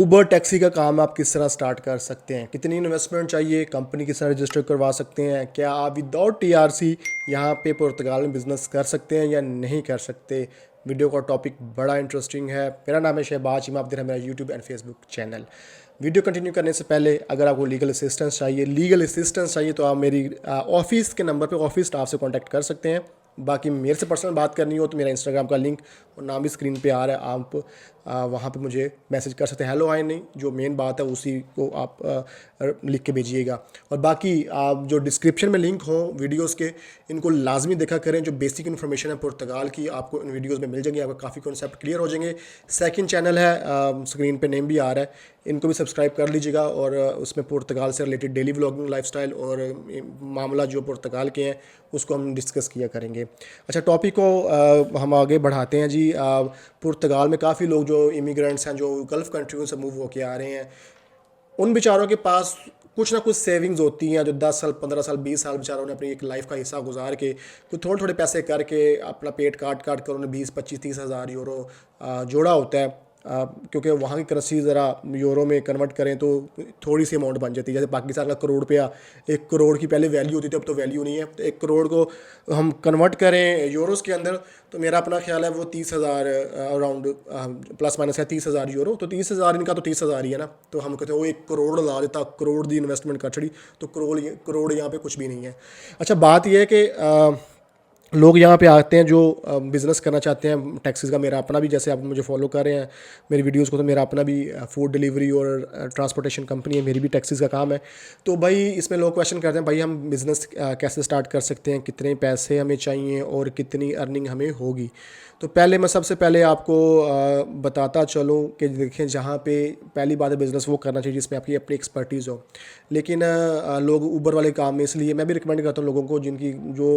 Uber taxi का काम आप किस तरह स्टार्ट कर सकते हैं, कितनी इन्वेस्टमेंट चाहिए, कंपनी किस तरह रजिस्टर करवा सकते हैं, क्या आप विदाउट टीआरसी यहाँ पे पुर्तगाल में बिज़नेस कर सकते हैं या नहीं कर सकते। वीडियो का टॉपिक बड़ा इंटरेस्टिंग है। मेरा नाम है शहबाज चीमा, आप देख रहे हैं मेरा YouTube and Facebook channel. Video continue करने से पहले अगर आपको लीगल असिस्टेंस चाहिए तो आप मेरी ऑफिस के नंबर पे ऑफिस स्टाफ से कांटेक्ट कर सकते हैं। बाकी मेरे से पर्सनल बात करनी हो तो मेरा इंस्टाग्राम का लिंक और नाम भी स्क्रीन पे आ रहा है, आप वहाँ पे मुझे मैसेज कर सकते हैं। हेलो हाय नहीं, जो मेन बात है उसी को आप लिख के भेजिएगा। और बाकी आप जो डिस्क्रिप्शन में लिंक हो वीडियोस के, इनको लाजमी देखा करें। जो बेसिक इन्फॉर्मेशन है पुर्तगाल की आपको इन वीडियोस में मिल जाएगी, आपका काफ़ी कॉन्सेप्ट क्लियर हो जाएंगे। सेकंड चैनल है, स्क्रीन पे नेम भी आ रहा है, इनको भी सब्सक्राइब कर लीजिएगा। और उसमें पुर्तगाल से रिलेटेड डेली व्लॉगिंग, लाइफस्टाइल और मामला जो पुर्तगाल के हैं उसको हम डिस्कस किया करेंगे। अच्छा, टॉपिक को हम आगे बढ़ाते हैं जी। पुर्तगाल में काफ़ी लोग जो इमिग्रेंट्स हैं, जो गल्फ़ कंट्रियों से मूव होके आ रहे हैं, उन बेचारों के पास कुछ ना कुछ सेविंग्स होती हैं। जो 10 साल, 15 साल, 20 साल बेचारों ने अपनी एक लाइफ का हिस्सा गुजार के कुछ थोड़े थोड़े पैसे करके अपना पेट काट काट कर उन्हें 20, 25, 30 हज़ार यूरो जोड़ा होता है। क्योंकि वहाँ की करेंसी ज़रा यूरो में कन्वर्ट करें तो थोड़ी सी अमाउंट बन जाती है। जैसे पाकिस्तान का करोड़ रुपया, 1 करोड़ की पहले वैल्यू होती थी, अब तो वैल्यू नहीं है। तो 1 करोड़ को हम कन्वर्ट करें यूरोस के अंदर तो मेरा अपना ख्याल है वो 30 हज़ार अराउंड, प्लस माइनस है 30 हज़ार यूरो। तो 30 हज़ार इनका तो 30 हज़ार ही है ना। तो हम कहते हैं वो 1 करोड़ ला देता, करोड़ दी इन्वेस्टमेंट कर छड़ी, तो करोड़ यहाँ पे कुछ भी नहीं है। अच्छा, बात यह है कि लोग यहाँ पे आते हैं जो बिज़नेस करना चाहते हैं टैक्सीज़ का। मेरा अपना भी, जैसे आप मुझे फॉलो कर रहे हैं मेरी वीडियोस को, तो मेरा अपना भी फूड डिलीवरी और ट्रांसपोर्टेशन कंपनी है, मेरी भी टैक्सीज़ का काम है। तो भाई इसमें लोग क्वेश्चन करते हैं, भाई हम बिज़नेस कैसे स्टार्ट कर सकते हैं, कितने पैसे हमें चाहिए और कितनी अर्निंग हमें होगी। तो पहले मैं सबसे पहले आपको बताता चलूँ कि देखें, जहाँ पे पहली बात है बिज़नेस वो करना चाहिए जिसमें आपकी अपनी एक्सपर्टीज़ हो। लेकिन लोग ऊबर वाले काम में, इसलिए मैं भी रिकमेंड करता हूँ लोगों को जिनकी जो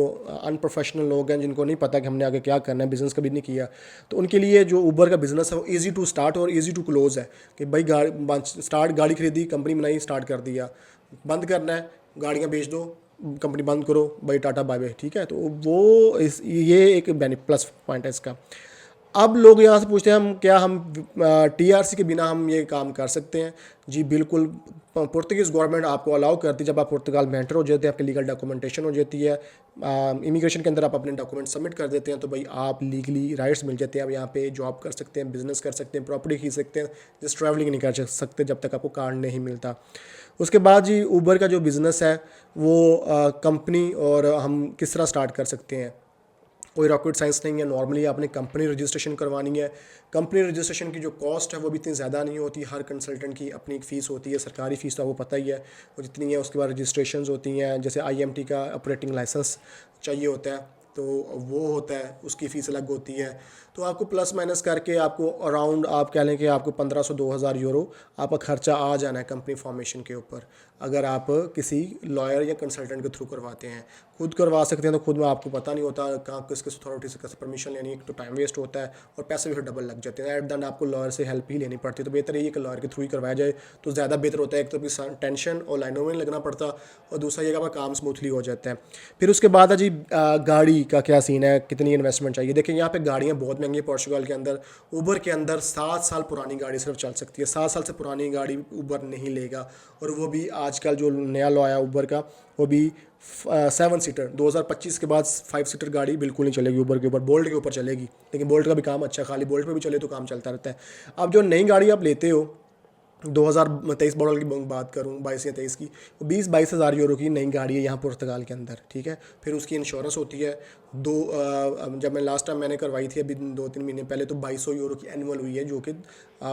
अनप्रोफेशनल लोग हैं, जिनको नहीं पता कि हमने आगे क्या करना है, बिज़नेस कभी नहीं किया, तो उनके लिए जो ऊबर का बिज़नेस है वो ईज़ी टू स्टार्ट और ईज़ी टू क्लोज़ है। कि भाई गाड़ी खरीदी, कंपनी बनाई, स्टार्ट कर दिया, बंद करना है, गाड़ियाँ बेच दो, कंपनी बंद करो, भाई टाटा बाय बाय, ठीक है। तो वो ये एक प्लस पॉइंट है इसका। अब लोग यहाँ से पूछते हैं हम टीआरसी के बिना हम ये काम कर सकते हैं। जी बिल्कुल, पुर्तगीज़ गवर्नमेंट आपको अलाउ करती है। जब आप पुर्तगाल में एंटर हो जाते हैं, आपकी लीगल डॉक्यूमेंटेशन हो जाती है, इमिग्रेशन के अंदर आप अपने डॉक्यूमेंट सबमिट कर देते हैं, तो भाई आप लीगली राइट्स मिल जाते हैं। आप यहाँ पे जॉब कर सकते हैं, बिज़नेस कर सकते हैं, प्रॉपर्टी खरीद सकते हैं, जस्ट ट्रैवलिंग नहीं कर सकते जब तक आपको कार्ड नहीं मिलता। उसके बाद जी ऊबर का जो बिज़नेस है वो कंपनी, और हम किस तरह स्टार्ट कर सकते हैं। कोई रॉकेट साइंस नहीं है। नॉर्मली आपने कंपनी रजिस्ट्रेशन करवानी है। कंपनी रजिस्ट्रेशन की जो कॉस्ट है वो भी इतनी ज़्यादा नहीं होती। हर कंसल्टेंट की अपनी एक फ़ीस होती है, सरकारी फ़ीस तो आपको पता ही है वो जितनी है। उसके बाद रजिस्ट्रेशन होती हैं, जैसे आईएमटी का ऑपरेटिंग लाइसेंस चाहिए होता है, तो वो होता है, उसकी फ़ीस अलग होती है। तो आपको प्लस माइनस करके आपको अराउंड, आप कह लें कि आपको 1500-2000 यूरो आपका खर्चा आ जाना है कंपनी फॉर्मेशन के ऊपर। अगर आप किसी लॉयर या कंसल्टेंट के थ्रू करवाते हैं, खुद करवा सकते हैं तो खुद में आपको पता नहीं होता कहाँ किस किस अथॉरिटी से कैसे परमिशन लेनी है, तो टाइम वेस्ट होता है और पैसे भी फिर डबल लग जाते हैं। एट द एंड आपको लॉयर से हेल्प ही लेनी पड़ती है। तो बेहतर ये कि लॉयर के थ्रू ही करवाया जाए तो ज़्यादा बेहतर होता है। एक तो टेंशन और लाइनों में लगना पड़ता, और दूसरा ये कि आपका काम स्मूथली हो जाता है। फिर उसके बाद है जी गाड़ी का क्या सीन है, कितनी इन्वेस्टमेंट चाहिए। देखिए यहाँ पे गाड़ियाँ बहुत महंगी है पोर्चुगल के अंदर। ऊबर के अंदर 7 साल पुरानी गाड़ी सिर्फ चल सकती है। 7 साल से पुरानी गाड़ी ऊबर नहीं लेगा। और वो भी आजकल जो नया लॉ आया ऊबर का, वो भी 7 सीटर। 2025 के बाद 5 सीटर गाड़ी बिल्कुल नहीं चलेगी ऊबर के ऊपर। बोल्ट के ऊपर चलेगी, लेकिन बोल्ट का भी काम अच्छा है, खाली बोल्ट पे भी चले तो काम चलता रहता है। अब जो नई गाड़ी आप लेते हो, 2023 मॉडल की बात करूँ, 22 या 23 की, 20-22 हज़ार यूरो की नई गाड़ी है यहाँ पुर्तगाल के अंदर, ठीक है। फिर उसकी इंश्योरेंस होती है जब मैं लास्ट टाइम मैंने करवाई थी अभी 2-3 महीने पहले, तो 2200 यूरो की एनुअल हुई है, जो कि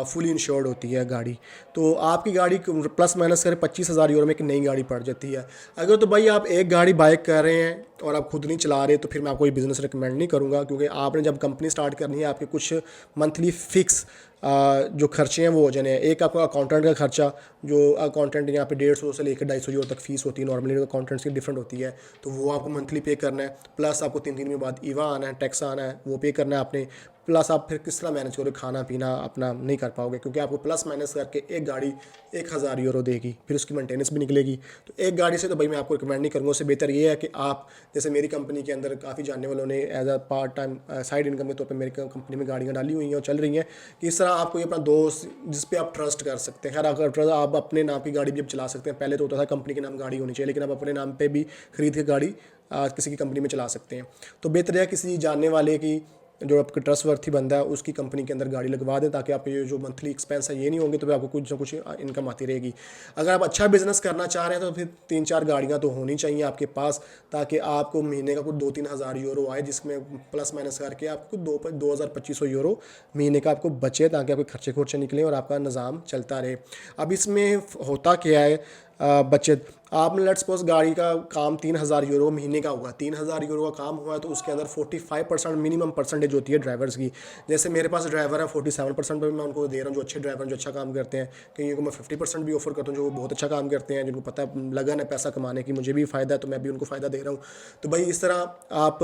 फुली इंश्योर्ड होती है गाड़ी। तो आपकी गाड़ी प्लस माइनस करें 25 हज़ार यूरो में एक नई गाड़ी पड़ जाती है। अगर तो भाई आप एक गाड़ी बाय कर रहे हैं और आप खुद नहीं चला रहे, तो फिर मैं आपको ये बिज़नेस रिकमेंड नहीं करूँगा। क्योंकि आपने जब कंपनी स्टार्ट करनी है, आपके कुछ मंथली फिक्स जो खर्चे हैं वो हो जाने हैं। एक आपका अकाउंटेंट का खर्चा, जो अकाउंटेंट यहाँ पे 150 से लेकर 250 यूरो तक फीस होती है। नॉर्मली अकाउंटेंट्स की डिफरेंट होती है, तो वो आपको मंथली पे करना है। प्लस आपको 3 दिन में बाद ईवा आना है, टैक्स आना है, वो पे करना है आपने। प्लस आप फिर किस तरह मैनेज करोगे, खाना पीना अपना नहीं कर पाओगे, क्योंकि आपको प्लस माइनस करके एक गाड़ी 1,000 यूरो देगी, फिर उसकी मेंटेनेंस भी निकलेगी। तो एक गाड़ी से तो भाई मैं आपको रिकमेंड नहीं करूँगा। उससे बेहतर ये है कि आप, जैसे मेरी कंपनी के अंदर काफ़ी जानने वालों ने as a part time side income के तौर पर मेरी कंपनी में गाड़ियाँ डाली हुई हैं और चल रही हैं, कि इस तरह आपको ये अपना दोस्त जिस पे आप ट्रस्ट कर सकते हैं। खैर अगर आप अपने नाम की गाड़ी भी अब चला सकते हैं, पहले तो होता था कंपनी के नाम गाड़ी होनी चाहिए, लेकिन आप अपने नाम पे भी खरीद के गाड़ी किसी की कंपनी में चला सकते हैं। तो बेहतर है किसी जानने वाले की, जो आपका ट्रस्टवर्थी बंदा है, उसकी कंपनी के अंदर गाड़ी लगवा दें, ताकि आप ये जो मंथली एक्सपेंस है ये नहीं होंगे, तो फिर आपको कुछ ना कुछ इनकम आती रहेगी। अगर आप अच्छा बिजनेस करना चाह रहे हैं तो फिर 3-4 गाड़ियाँ तो होनी चाहिए आपके पास, ताकि आपको महीने का कुछ 2-3 हज़ार यूरो आए, जिसमें प्लस माइनस करके आपको 2,000-2,500 यूरो महीने का आपको बचे, ताकि आपके खर्चे खुर्चे निकलें और आपका निज़ाम चलता रहे। अब इसमें होता क्या है, बचत, आपने लेट्स सपोज गाड़ी का काम 3,000 यूरो महीने का हुआ, 3,000 यूरो का काम हुआ है, तो उसके अंदर 45% मिनिमम परसेंटेज होती है ड्राइवर्स की। जैसे मेरे पास ड्राइवर है 47% पर मैं उनको दे रहा हूँ, जो अच्छे ड्राइवर जो अच्छा काम करते हैं। कहीं को मैं 50% भी ऑफर करता हूँ, जो बहुत अच्छा काम करते हैं, जिनको पता लगन है पैसा कमाने की, मुझे भी फ़ायदा है तो मैं भी उनको फ़ायदा दे रहा हूँ। तो भाई इस तरह आप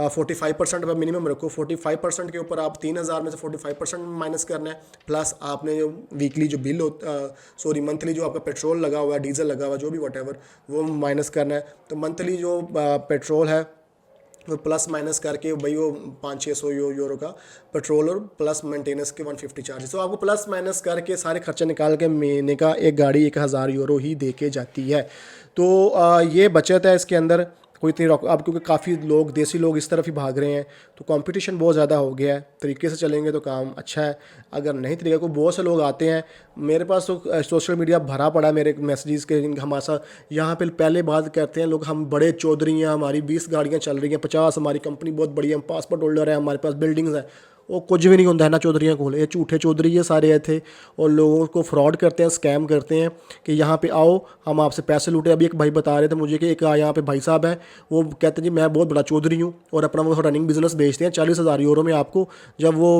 45% पर मिनिमम रखो, 45% के ऊपर आप 3,000 में से 45% माइनस करना है, प्लस आपने जो वीकली जो बिल सॉरी मंथली जो आपका पेट्रोल लगा हुआ है, डीजल लगा हुआ है, जो भी वट वो माइनस करना है। तो मंथली जो पेट्रोल है वो प्लस माइनस करके भाई वो 500-600 यूरो का पेट्रोल, और प्लस मेंटेनेंस के 150 चार्जेस, तो आपको प्लस माइनस करके सारे खर्चे निकाल के महीने का एक गाड़ी 1,000 यूरो ही दे के जाती है। तो ये बचत है इसके अंदर, कोई इतनी अब क्योंकि काफ़ी लोग देसी लोग इस तरफ ही भाग रहे हैं, तो कंपटीशन बहुत ज़्यादा हो गया है। तरीके से चलेंगे तो काम अच्छा है, अगर नहीं तरीके को बहुत से लोग आते हैं मेरे पास, तो सोशल मीडिया भरा पड़ा है मेरे मैसेजेस के, हमारे साथ यहाँ पे पहले बात करते हैं लोग, हम बड़े चौधरी हैं, हमारी 20 गाड़ियाँ चल रही हैं, 50, हमारी कंपनी बहुत बड़ी है, हम पासपोर्ट होल्डर है, हमारे पास बिल्डिंग्स हैं। वो कुछ भी नहीं होता है ना चौधरीਆਂ ਕੋਲ, ये झूठे चौधरी है सारे थे, और लोगों को फ्रॉड करते हैं, स्कैम करते हैं कि यहाँ पे आओ हम आपसे पैसे लूटे। अभी एक भाई बता रहे थे मुझे कि एक यहाँ पे भाई साहब हैं, वो कहते हैं जी मैं बहुत बड़ा चौधरी हूँ, और अपना वो रनिंग बिजनेस बेचते हैं 40,000 यूरो में आपको। जब वो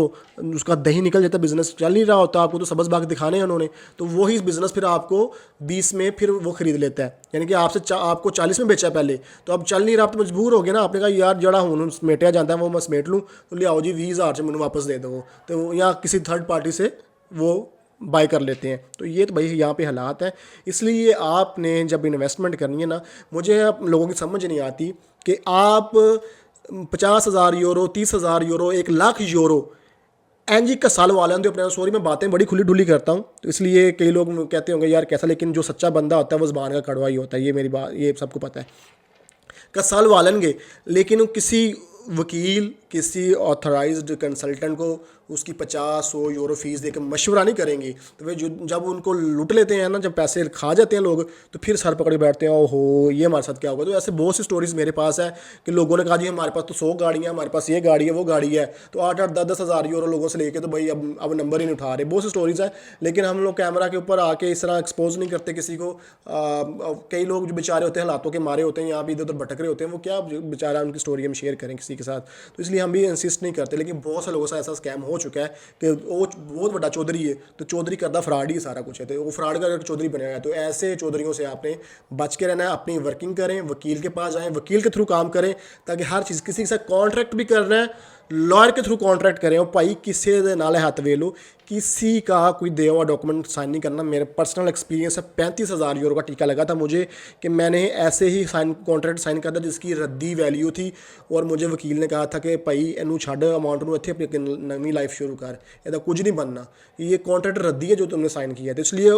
उसका दही निकल जाता है, बिजनेस चल नहीं रहा होता, आपको तो सबस बाग दिखाने हैं उन्होंने, तो वही बिजनेस फिर आपको 20 में फिर वो खरीद लेता है, यानी कि आपसे आपको 40 में बेचा पहले, तो अब चल नहीं रहा, आप तो मजबूर हो गए ना, आपने कहा यार जड़ा हूँ समेटिया जाता है वो मैं समेट लूँ, तो ले आओ जी 20,000 से मैंने वापस दे दो, तो या किसी थर्ड पार्टी से वो बाय कर लेते हैं। तो ये तो भाई यहाँ पे हालात हैं। इसलिए आपने जब इन्वेस्टमेंट करनी है ना, मुझे आप लोगों की समझ नहीं आती कि आप 50,000 यूरो, 30,000 यूरो, 1,00,000 यूरो एनजी का साल वाले होंगे अपने, सॉरी मैं बातें बड़ी खुली डुली करता हूँ, तो इसलिए कई लोग कहते होंगे यार कैसा, लेकिन जो सच्चा बंदा होता है वो ज़बान का कड़वा ही होता है, ये मेरी बात, ये सबको पता है। का साल वालेंगे, लेकिन किसी वकील, किसी ऑथराइज्ड कंसल्टेंट को उसकी 50-100 यूरो फीस देकर मशवरा नहीं करेंगी, तो वे जो जब उनको लूट लेते हैं ना, जब पैसे खा जाते हैं लोग, तो फिर सर पकड़े बैठते हैं, ओहो ये हमारे साथ क्या होगा। तो ऐसे बहुत सी स्टोरीज़ मेरे पास है कि लोगों ने कहा जी हमारे पास तो 100 गाड़ियाँ, हमारे पास ये गाड़ी है वो गाड़ी है, तो 8-8, 10-10 हज़ार यूरो लोगों से लेके तो भाई अब नंबर ही नहीं उठा रहे। बहुत सी स्टोरीज़ है, लेकिन हम लोग कैमरा के ऊपर आके इस तरह एक्सपोज नहीं करते किसी को। कई लोग जो बेचारे होते हैं हालातों के मारे होते हैं, यहाँ भी इधर उधर भटक रहे होते हैं, वो क्या बेचारा उनकी स्टोरी हम शेयर करें किसी के साथ, तो इसलिए हम भी इंसिस्ट नहीं करते। लेकिन बहुत से लोगों से ऐसा स्कैम हो चुका है कि वो बहुत बड़ा चौधरी है, तो चौधरी करदा फ्रॉड ही सारा कुछ है, तो वो फ्रॉड का चौधरी बने हुआ है। तो ऐसे चौधरियों से आपने बच के रहना है, अपनी वर्किंग करें, वकील के पास जाएं, वकील के थ्रू काम करें, ताकि हर चीज़, किसी के साथ कॉन्ट्रैक्ट भी करना है लॉयर के थ्रू कॉन्ट्रैक्ट करें, और भाई किसी दे नाल हथ वे लो, किसी का कोई दिया हुआ डॉक्यूमेंट साइन नहीं करना। मेरे पर्सनल एक्सपीरियंस है, 35,000 यूरो का टीका लगा था मुझे, कि मैंने ऐसे ही कॉन्ट्रैक्ट साइन कर दिया जिसकी रद्दी वैल्यू थी, और मुझे वकील ने कहा था कि भाई इनू छड़ अमाउंट में इतने अपनी नवी लाइफ शुरू कर, यदा कुछ नहीं बनना, ये कॉन्ट्रैक्ट रद्दी है जो तुमने साइन किया है। तो इसलिए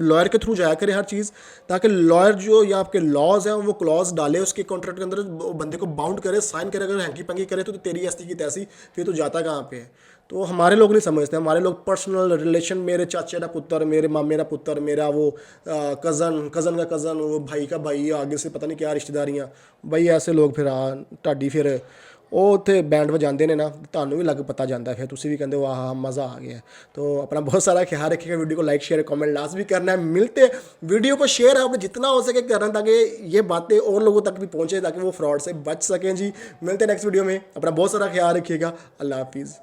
लॉयर के थ्रू जाया करें हर चीज़, ताकि लॉयर जो या आपके लॉज हैं वो क्लॉज डाले उसके कॉन्ट्रैक्ट के अंदर, बंदे को बाउंड करे, साइन करे। अगर हैंकी पंकी करे तो तेरी ऐसी की तैसी, फिर तो जाता कहाँ पे है। तो हमारे लोग नहीं समझते, हमारे लोग पर्सनल रिलेशन, मेरे चाचे का पुत्र, मेरे मामे का पुत्र, मेरा वो कज़न का कज़न, वो भाई का भाई, आगे से पता नहीं क्या रिश्तेदारियाँ, भाई ऐसे लोग फिर ढाडी फिर ਉਹ ਉੱਥੇ बैंड ਵਜਾਉਂਦੇ ਨੇ ना, ਤੁਹਾਨੂੰ भी ਲੱਗ पता जाता है, फिर तुम भी कहते हो आह मज़ा आ गया। तो अपना बहुत सारा ख्याल रखिएगा, वीडियो को लाइक शेयर कमेंट लास्ट भी करना है। मिलते वीडियो को शेयर आपने जितना हो सके करना, ताकि ये बातें और लोगों तक भी पहुँचे, ताकि वो फ्रॉड से बच सकें जी। मिलते हैं नेक्स्ट वीडियो में, अपना बहुत सारा ख्याल रखिएगा, अल्लाह हाफिज़।